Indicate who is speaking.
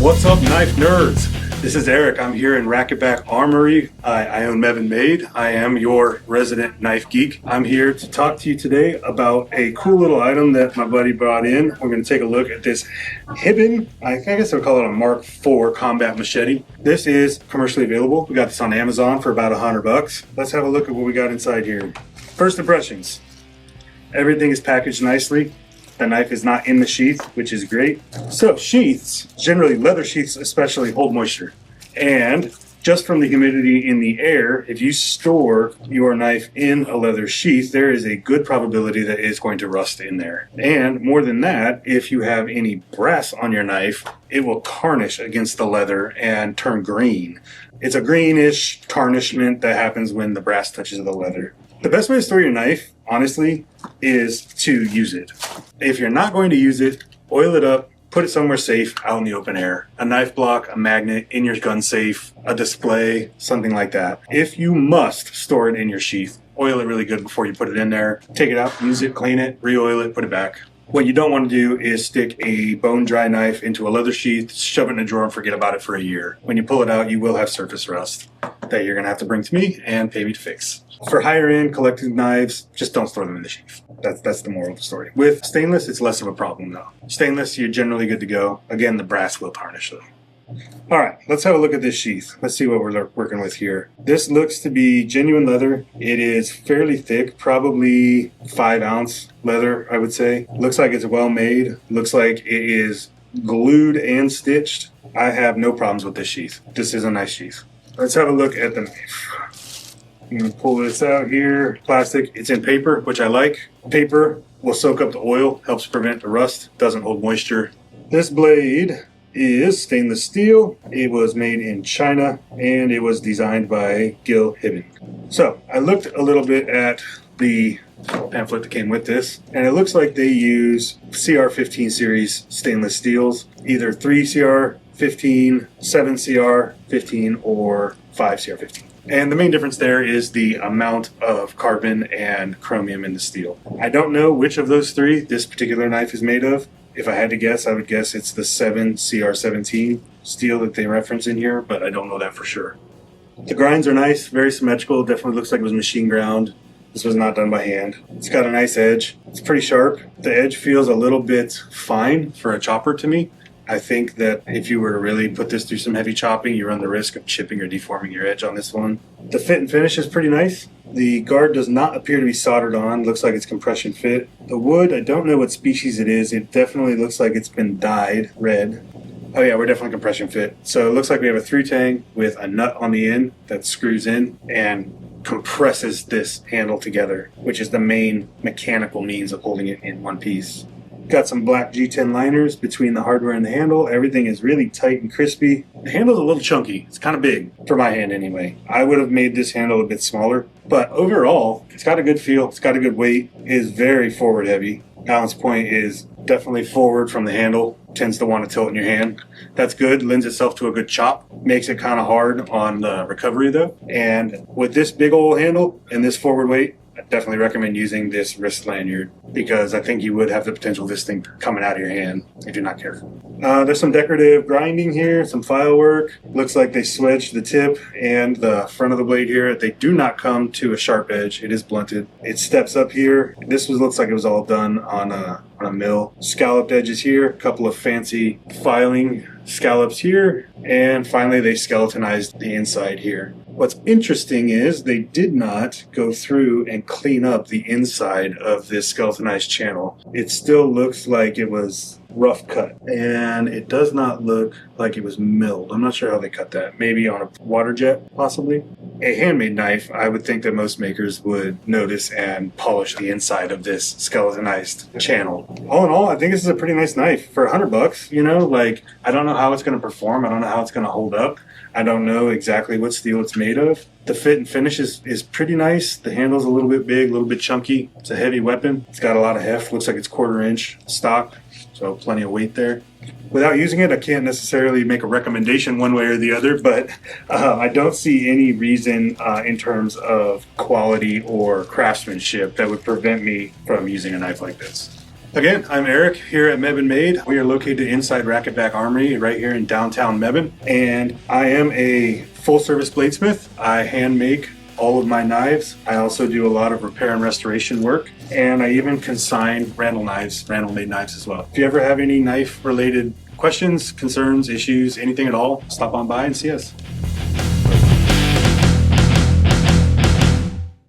Speaker 1: What's up, knife nerds? This is Eric. I'm here in Racquetback Armory. I own Mevin Made. I am your resident knife geek. I'm here to talk to you today about a cool little item that my buddy brought in. We're going to take a look at this Hibben, I guess I would call it a Mark IV combat machete. This is commercially available. We got this on Amazon for about $100. Let's have a look at what we got inside here. First impressions. Everything is packaged nicely. The knife is not in the sheath, which is great. So sheaths, generally leather sheaths especially, hold moisture. And just from the humidity in the air, if you store your knife in a leather sheath, there is a good probability that it's going to rust in there. And more than that, if you have any brass on your knife, it will tarnish against the leather and turn green. It's a greenish tarnishment that happens when the brass touches the leather. The best way to store your knife, honestly, is to use it. If you're not going to use it, oil it up, put it somewhere safe out in the open air. A knife block, a magnet, in your gun safe, a display, something like that. If you must store it in your sheath, oil it really good before you put it in there. Take it out, use it, clean it, re-oil it, put it back. What you don't want to do is stick a bone dry knife into a leather sheath, shove it in a drawer and forget about it for a year. When you pull it out, you will have surface rust that you're going to have to bring to me and pay me to fix. For higher end collecting knives, just don't store them in the sheath. That's the moral of the story. With stainless, it's less of a problem though. Stainless, you're generally good to go. Again, the brass will tarnish though. All right, let's have a look at this sheath. Let's see what we're working with here. This looks to be genuine leather. It is fairly thick, probably 5-ounce leather, I would say. Looks like it's well made. Looks like it is glued and stitched. I have no problems with this sheath. This is a nice sheath. Let's have a look at the knife. I'm going to pull this out here. Plastic. It's in paper, which I like. Paper will soak up the oil, helps prevent the rust, doesn't hold moisture. This blade is stainless steel. It was made in China, and it was designed by Gil Hibben. So I looked a little bit at the pamphlet that came with this, and it looks like they use CR15 series stainless steels, either 3CR15, 7CR15, or 5CR15. And the main difference there is the amount of carbon and chromium in the steel. I don't know which of those three this particular knife is made of. If I had to guess, I would guess it's the 7CR17 steel that they reference in here, but I don't know that for sure. The grinds are nice, very symmetrical. Definitely looks like it was machine ground. This was not done by hand. It's got a nice edge. It's pretty sharp. The edge feels a little bit fine for a chopper to me. I think that if you were to really put this through some heavy chopping, you run the risk of chipping or deforming your edge on this one. The fit and finish is pretty nice. The guard does not appear to be soldered on. Looks like it's compression fit. The wood, I don't know what species it is. It definitely looks like it's been dyed red. Oh yeah, we're definitely compression fit. So it looks like we have a 3-tang with a nut on the end that screws in and compresses this handle together, which is the main mechanical means of holding it in one piece. Got some black G10 liners between the hardware and the handle. Everything is really tight and crispy. The handle's a little chunky. It's kind of big for my hand anyway. I would have made this handle a bit smaller, but overall, it's got a good feel. It's got a good weight. It is very forward heavy. Balance point is definitely forward from the handle. Tends to want to tilt in your hand. That's good. Lends itself to a good chop. Makes it kind of hard on the recovery though. And with this big old handle and this forward weight, I definitely recommend using this wrist lanyard because I think you would have the potential of this thing coming out of your hand if you're not careful. There's some decorative grinding here, some file work. Looks like they swedged the tip and the front of the blade here. They do not come to a sharp edge. It is blunted. It steps up here. This looks like it was all done on a mill. Scalloped edges here, a couple of fancy filing scallops here, and finally they skeletonized the inside here. What's interesting is they did not go through and clean up the inside of this skeletonized channel. It still looks like it was rough cut, and it does not look like it was milled. I'm not sure how they cut that. Maybe on a water jet, possibly. A handmade knife, I would think that most makers would notice and polish the inside of this skeletonized channel. All in all, I think this is a pretty nice knife for $100. You know, like, I don't know how it's going to perform. I don't know how it's going to hold up. I don't know exactly what steel it's made of. The fit and finish is pretty nice. The handle's a little bit big, a little bit chunky. It's a heavy weapon. It's got a lot of heft. Looks like it's 1/4 inch stock, so plenty of weight there. Without using it, I can't necessarily make a recommendation one way or the other, but I don't see any reason in terms of quality or craftsmanship that would prevent me from using a knife like this. Again, I'm Eric here at Mebane Made. We are located inside Racketback Armory right here in downtown Mebane, and I am a full-service bladesmith. I hand make all of my knives. I also do a lot of repair and restoration work, and I even consign Randall made knives as well. If you ever have any knife-related questions, concerns, issues, anything at all, stop on by and see us.